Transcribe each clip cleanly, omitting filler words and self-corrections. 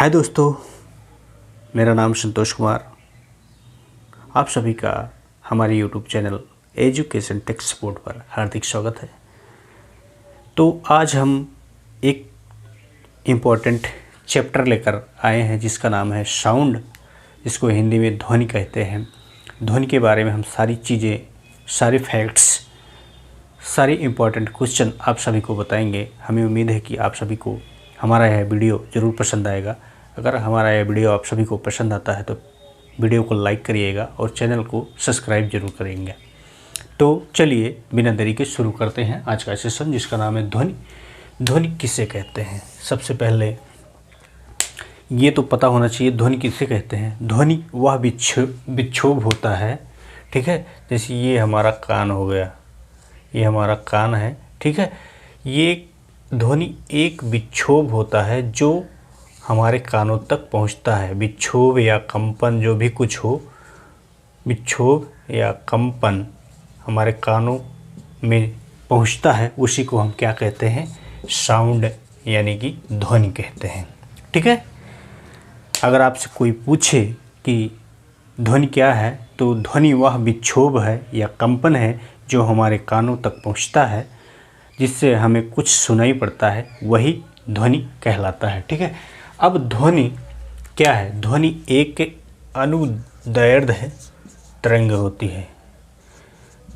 हाय दोस्तों, मेरा नाम संतोष कुमार। आप सभी का हमारे YouTube channel education tech support पर हार्दिक स्वागत है। तो आज हम एक इम्पोर्टेंट चैप्टर लेकर आए हैं जिसका नाम है साउंड, जिसको हिंदी में ध्वनि कहते हैं। ध्वनि के बारे में हम सारी चीज़ें, सारे फैक्ट्स, सारे इम्पोर्टेंट क्वेश्चन आप सभी को बताएंगे। हमें उम्मीद है कि आप सभी को हमारा यह वीडियो ज़रूर पसंद आएगा। अगर हमारा यह वीडियो आप सभी को पसंद आता है तो वीडियो को लाइक करिएगा और चैनल को सब्सक्राइब जरूर करेंगे। तो चलिए बिना देरी के शुरू करते हैं आज का सेशन, जिसका नाम है ध्वनि। ध्वनि किसे कहते हैं? सबसे पहले ये तो पता होना चाहिए ध्वनि किसे कहते हैं। ध्वनि वह विक्षोभ होता है, ठीक है। जैसे ये हमारा कान हो गया, ये हमारा कान है, ठीक है। ये ध्वनि एक विक्षोभ होता है जो हमारे कानों तक पहुंचता है। विक्षोभ या कंपन जो भी कुछ हो, विक्षोभ या कंपन हमारे कानों में पहुंचता है, उसी को हम क्या कहते हैं? साउंड यानी कि ध्वनि कहते हैं, ठीक है। अगर आपसे कोई पूछे कि ध्वनि क्या है, तो ध्वनि वह विक्षोभ है या कंपन है जो हमारे कानों तक पहुंचता है, जिससे हमें कुछ सुनाई पड़ता है, वही ध्वनि कहलाता है, ठीक है। अब ध्वनि क्या है? ध्वनि एक अनुदैर्ध्य तरंग होती है।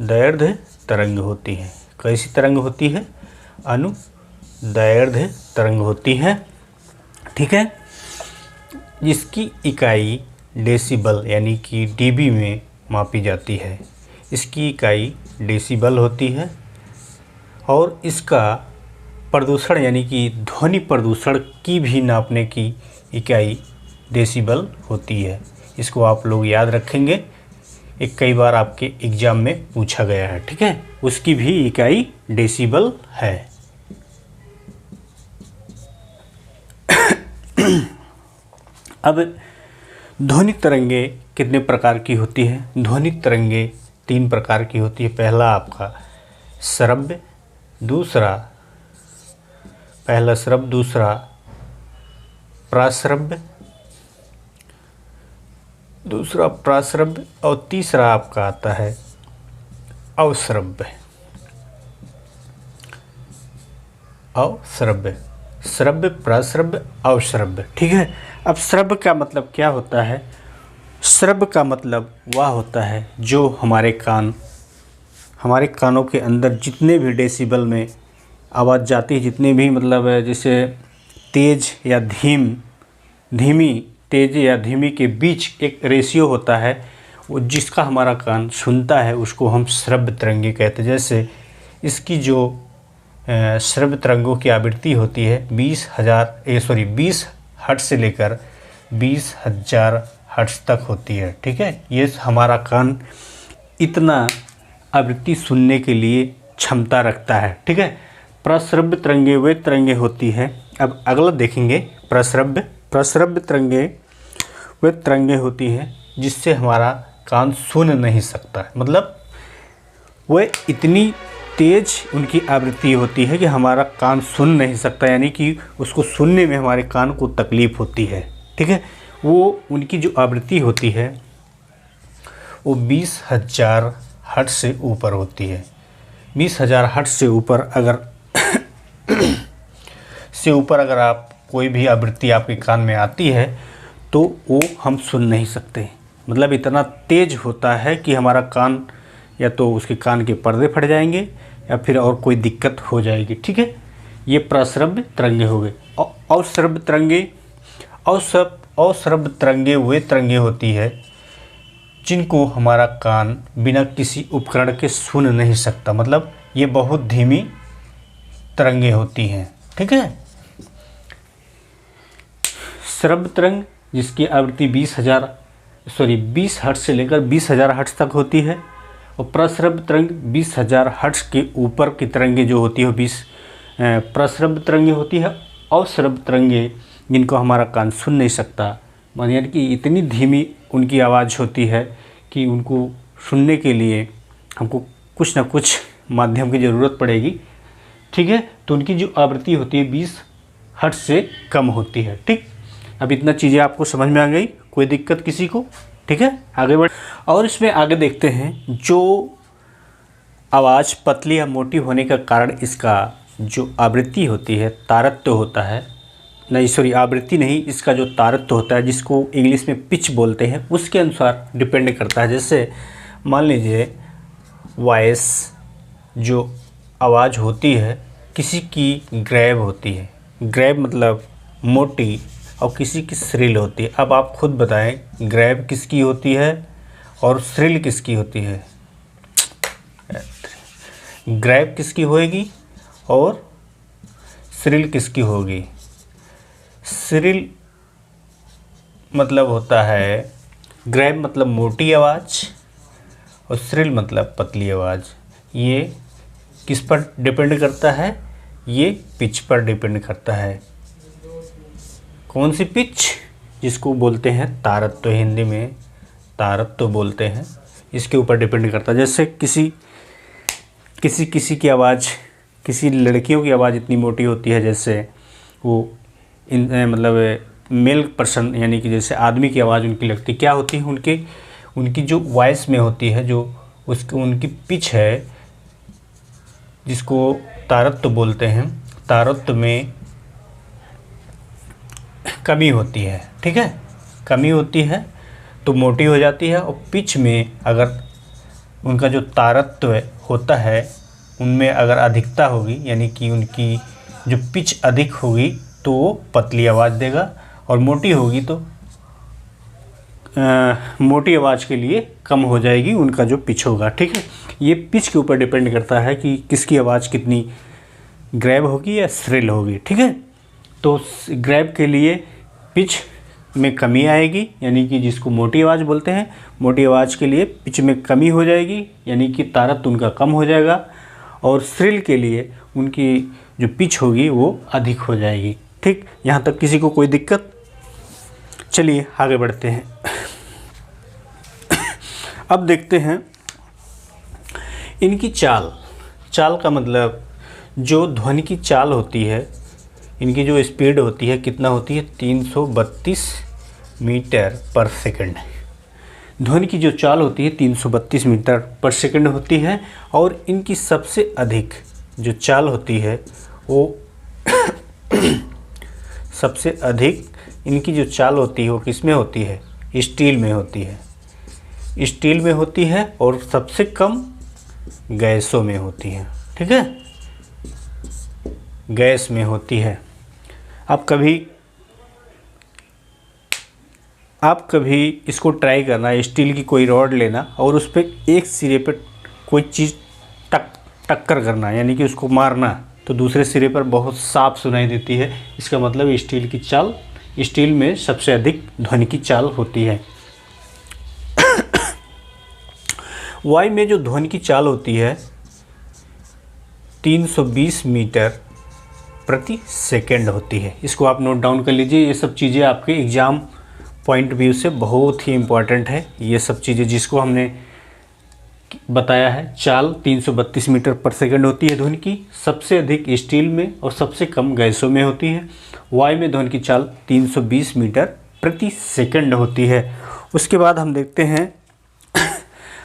दैर्ध्य तरंग होती है। कैसी तरंग होती है? अनुदैर्ध्य तरंग होती है, ठीक है। जिसकी इकाई डेसिबल यानी कि डीबी में मापी जाती है। इसकी इकाई डेसिबल होती है और इसका प्रदूषण यानी कि ध्वनि प्रदूषण की भी नापने की इकाई डेसिबल होती है। इसको आप लोग याद रखेंगे, एक कई बार आपके एग्ज़ाम में पूछा गया है, ठीक है। उसकी भी इकाई डेसिबल है। अब ध्वनिक तरंगे कितने प्रकार की होती है? ध्वनिक तरंगे 3 प्रकार की होती है। पहला आपका श्रव्य, पहला श्रव्य, दूसरा प्राश्रव्य, और तीसरा आपका आता है अवश्रव्य। श्रव्य, प्राश्रव्य, अवश्रव्य, ठीक है। अब श्रव्य का मतलब क्या होता है? श्रव्य का मतलब वह होता है जो हमारे कानों के अंदर जितने भी डेसिबल में आवाज़ जाती है, जितने भी मतलब जैसे तेज़ या धीमी, तेज़ या धीमी के बीच एक रेशियो होता है, वो जिसका हमारा कान सुनता है उसको हम श्रव्य तरंगे कहते हैं। जैसे इसकी जो श्रव्य तरंगों की आवृत्ति होती है 20 हर्ट्ज से लेकर 20,000 हर्ट्ज तक होती है, ठीक है। ये हमारा कान इतना आवृत्ति सुनने के लिए क्षमता रखता है, ठीक है। प्रश्रव्य तरंगे वे तरंगे होती हैं। अब अगला देखेंगे प्रश्रव्य तरंगे वे तरंगे होती हैं जिससे हमारा कान सुन नहीं सकता, मतलब वह इतनी तेज़ उनकी आवृत्ति होती है कि हमारा कान सुन नहीं सकता, यानी कि उसको सुनने में हमारे कान को तकलीफ़ होती है, ठीक है। वो उनकी जो आवृत्ति होती है वो 20,000 हर्ट्ज से ऊपर होती है। 20,000 हर्ट्ज से ऊपर अगर आप कोई भी आवृत्ति आपके कान में आती है तो वो हम सुन नहीं सकते। मतलब इतना तेज़ होता है कि हमारा कान, या तो उसके कान के पर्दे फट जाएंगे या फिर और कोई दिक्कत हो जाएगी, ठीक है। ये प्रश्रव्य तरंगे हो गए। अवश्रव्य तरंगे वे तरंगे होती है जिनको हमारा कान बिना किसी उपकरण के सुन नहीं सकता, मतलब ये बहुत धीमी तरंगे होती हैं, ठीक है। श्रव्य तरंग जिसकी आवृत्ति 20 हर्ट्ज से लेकर 20,000 हर्ट्ज तक होती है, और प्रश्रव्य तरंग 20,000 हर्ट्ज के ऊपर की तरंगे जो होती है 20 प्रश्रव्य तरंगे होती है। अवश्रव्य तरंगे जिनको हमारा कान सुन नहीं सकता, यानी कि इतनी धीमी उनकी आवाज़ होती है कि उनको सुनने के लिए हमको कुछ ना कुछ माध्यम की ज़रूरत पड़ेगी, ठीक है। तो उनकी जो आवृत्ति होती है 20 हर्ट्ज से कम होती है, ठीक। अब इतना चीज़ें आपको समझ में आ गई, कोई दिक्कत किसी को? ठीक है, आगे बढ़। और इसमें आगे देखते हैं जो आवाज़ पतली या मोटी होने का कारण इसका जो आवृत्ति होती है, तारत्य होता है, नहीं सॉरी आवृत्ति नहीं, इसका जो तारत्य होता है जिसको इंग्लिश में पिच बोलते हैं, उसके अनुसार डिपेंड करता है। जैसे मान लीजिए वॉइस जो आवाज़ होती है किसी की ग्रेव होती है, ग्रेव मतलब मोटी, और किसी की श्रिल होती है। अब आप खुद बताएं ग्रेव किसकी होती है और श्रिल किसकी होती है? ग्रेव किसकी होएगी और श्रिल किसकी होगी? श्रिल मतलब होता है, ग्रेव मतलब मोटी आवाज़ और श्रिल मतलब पतली आवाज़। ये किस पर डिपेंड करता है? ये पिच पर डिपेंड करता है। कौन सी पिच? जिसको बोलते हैं तारत्य, हिंदी में तारत्य बोलते हैं, इसके ऊपर डिपेंड करता है। जैसे किसी की आवाज़, किसी लड़कियों की आवाज़ इतनी मोटी होती है, जैसे वो मतलब मेल पर्सन यानी कि जैसे आदमी की आवाज़ उनकी लगती, क्या होती है? उनकी जो वॉइस में होती है, जो उनकी पिच है, जिसको तारत्य बोलते हैं, तारत्य में कमी होती है। ठीक है, कमी होती है तो मोटी हो जाती है। और पिच में अगर उनका जो तारत्य होता है उनमें अगर अधिकता होगी, यानी कि उनकी जो पिच अधिक होगी तो वो पतली आवाज़ देगा, और मोटी होगी तो मोटी आवाज़ के लिए कम हो जाएगी उनका जो पिच होगा। ठीक है, ये पिच के ऊपर डिपेंड करता है कि किसकी आवाज़ कितनी ग्रेव होगी या श्रिल होगी। ठीक है, तो ग्रेव के लिए पिच में कमी आएगी, यानी कि जिसको मोटी आवाज़ बोलते हैं, मोटी आवाज़ के लिए पिच में कमी हो जाएगी, यानी कि तारत्य उनका कम हो जाएगा। और श्रिल के लिए उनकी जो पिच होगी वो अधिक हो जाएगी। ठीक, यहाँ तक किसी को कोई दिक्कत? चलिए आगे बढ़ते हैं। अब देखते हैं इनकी चाल। चाल का मतलब जो ध्वनि की चाल होती है, इनकी जो स्पीड होती है कितना होती है? 332 मीटर पर सेकंड। ध्वनि की जो चाल होती है 332 मीटर पर सेकंड होती है। और इनकी सबसे अधिक जो चाल होती है वो सबसे अधिक इनकी जो चाल होती है वो किस में होती है? स्टील में होती है, स्टील में होती है। और सबसे कम गैसों में होती है। ठीक है, गैस में होती है। आप कभी इसको ट्राई करना, स्टील की कोई रॉड लेना और उस पर एक सिरे पर कोई चीज़ टक्कर करना, यानी कि उसको मारना, तो दूसरे सिरे पर बहुत साफ सुनाई देती है। इसका मतलब स्टील की चाल, स्टील में सबसे अधिक ध्वनि की चाल होती है। वायु में जो ध्वनि की चाल होती है 320 मीटर प्रति सेकंड होती है। इसको आप नोट डाउन कर लीजिए। ये सब चीज़ें आपके एग्ज़ाम पॉइंट व्यू से बहुत ही इम्पॉर्टेंट है। ये सब चीज़ें जिसको हमने बताया है, चाल 332 मीटर पर सेकंड होती है ध्वनि की, सबसे अधिक स्टील में और सबसे कम गैसों में होती है। वायु में ध्वनि की चाल 320 मीटर प्रति सेकंड होती है। उसके बाद हम देखते हैं,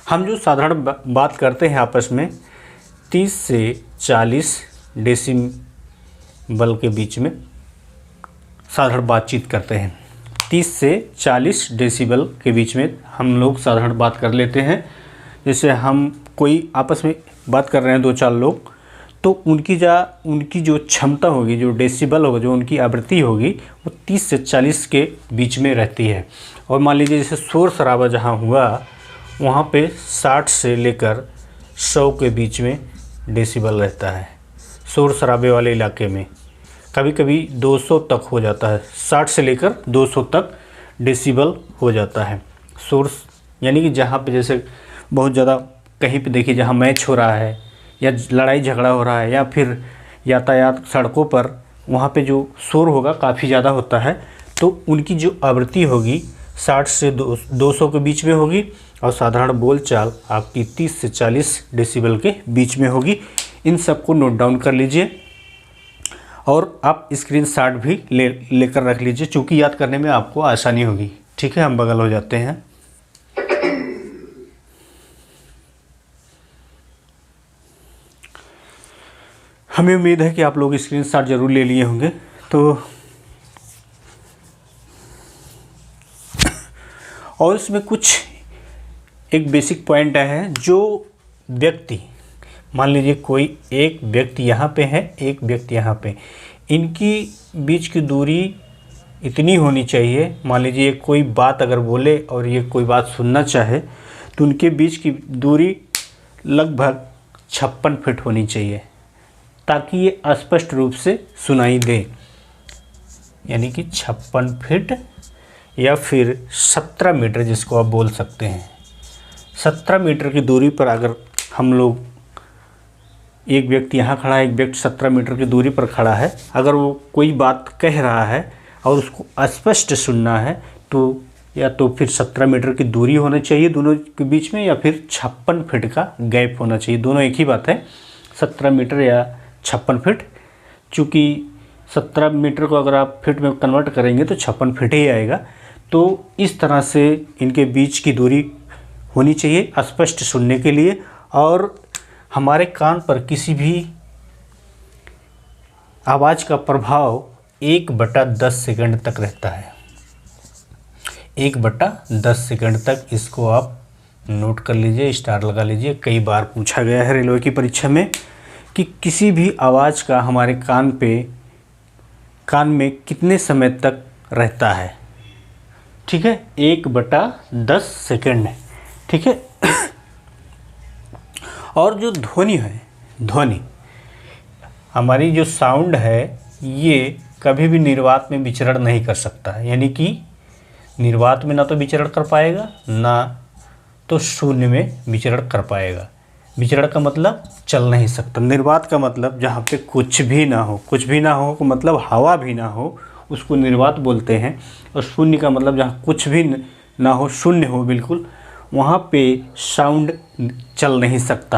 हम जो साधारण बात करते हैं आपस में 30 से 40 डेसिबल के बीच में साधारण बातचीत करते हैं। 30 से 40 डेसिबल के बीच में हम लोग साधारण बात कर लेते हैं। जैसे हम कोई आपस में बात कर रहे हैं 2-4 लोग, तो उनकी जो क्षमता होगी, जो डेसिबल होगा, जो उनकी आवृत्ति होगी वो 30 से 40 के बीच में रहती है। और मान लीजिए जैसे शोर शराबा जहाँ हुआ वहाँ पे 60 से लेकर 100 के बीच में डेसिबल रहता है। शोर शराबे वाले इलाके में कभी कभी 200 तक हो जाता है, 60 से लेकर 200 तक डेसिबल हो जाता है शोर। यानी कि जहाँ पे जैसे बहुत ज़्यादा कहीं पे देखिए जहाँ मैच हो रहा है या लड़ाई झगड़ा हो रहा है या फिर यातायात सड़कों पर, वहाँ पे जो शोर होगा काफ़ी ज़्यादा होता है, तो उनकी जो आवृत्ति होगी 60 से 200 के बीच में होगी। और साधारण बोलचाल आपकी 30 से 40 डेसिबल के बीच में होगी। इन सबको नोट डाउन कर लीजिए। और आप स्क्रीनशॉट भी लेकर रख लीजिए, चूँकि याद करने में आपको आसानी होगी। ठीक है, हम बगल हो जाते हैं। हमें उम्मीद है कि आप लोग स्क्रीनशॉट ज़रूर ले लिए होंगे। तो और इसमें कुछ एक बेसिक पॉइंट है, जो व्यक्ति, मान लीजिए कोई एक व्यक्ति यहाँ पे है, एक व्यक्ति यहाँ पे, इनकी बीच की दूरी इतनी होनी चाहिए। मान लीजिए कोई बात अगर बोले और ये कोई बात सुनना चाहे तो उनके बीच की दूरी लगभग 56 फीट होनी चाहिए, ताकि ये स्पष्ट रूप से सुनाई दे। यानी कि 56 फीट या फिर 17 मीटर जिसको आप बोल सकते हैं। 17 मीटर की दूरी पर अगर हम लोग, एक व्यक्ति यहाँ खड़ा है, एक व्यक्ति 17 मीटर की दूरी पर खड़ा है, अगर वो कोई बात कह रहा है और उसको स्पष्ट सुनना है तो या तो फिर 17 मीटर की दूरी होनी चाहिए दोनों के बीच में, या फिर 56 फीट का गैप होना चाहिए। दोनों एक ही बात है, 17 मीटर या 56 फीट। चूँकि 17 मीटर को अगर आप फीट में कन्वर्ट करेंगे तो 56 फीट ही आएगा। तो इस तरह से इनके बीच की दूरी होनी चाहिए स्पष्ट सुनने के लिए। और हमारे कान पर किसी भी आवाज़ का प्रभाव 1/10 सेकंड तक रहता है। 1/10 सेकंड तक, इसको आप नोट कर लीजिए, स्टार लगा लीजिए। कई बार पूछा गया है रेलवे की परीक्षा में कि किसी भी आवाज़ का हमारे कान में कितने समय तक रहता है। ठीक है, 1/10 सेकंड। ठीक है। और जो ध्वनि है, ध्वनि हमारी जो साउंड है, ये कभी भी निर्वात में विचरण नहीं कर सकता है। यानी कि निर्वात में ना तो विचरण कर पाएगा, ना तो शून्य में विचरण कर पाएगा। विचरण का मतलब चल नहीं सकता। निर्वात का मतलब जहाँ पे कुछ भी ना हो, कुछ भी ना हो मतलब हवा भी ना हो, उसको निर्वात बोलते हैं। और शून्य का मतलब जहाँ कुछ भी ना हो, शून्य हो बिल्कुल, वहाँ पे साउंड चल नहीं सकता।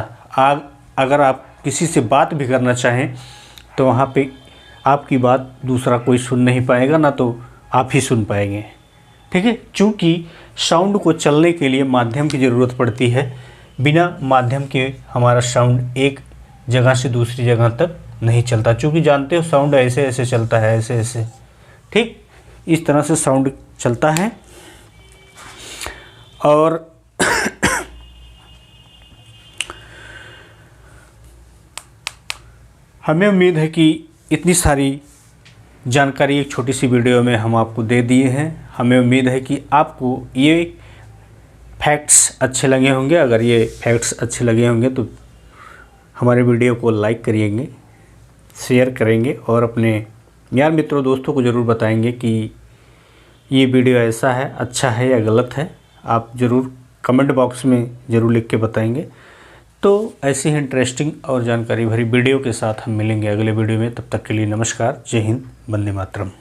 अगर आप किसी से बात भी करना चाहें तो वहाँ पे आपकी बात दूसरा कोई सुन नहीं पाएगा, ना तो आप ही सुन पाएंगे। ठीक है, चूँकि साउंड को चलने के लिए माध्यम की ज़रूरत पड़ती है। बिना माध्यम के हमारा साउंड एक जगह से दूसरी जगह तक नहीं चलता। चूँकि जानते हो साउंड ऐसे ऐसे चलता है, ऐसे ऐसे। ठीक, इस तरह से साउंड चलता है। और हमें उम्मीद है कि इतनी सारी जानकारी एक छोटी सी वीडियो में हम आपको दे दिए हैं। हमें उम्मीद है कि आपको ये फैक्ट्स अच्छे लगे होंगे। अगर ये फैक्ट्स अच्छे लगे होंगे तो हमारे वीडियो को लाइक करिएंगे, शेयर करेंगे और अपने यार मित्रों दोस्तों को ज़रूर बताएंगे कि ये वीडियो ऐसा है, अच्छा है या गलत है। आप ज़रूर कमेंट बॉक्स में ज़रूर लिख के बताएंगे। तो ऐसी ही इंटरेस्टिंग और जानकारी भरी वीडियो के साथ हम मिलेंगे अगले वीडियो में। तब तक के लिए नमस्कार, जय हिंद, वंदे मातरम।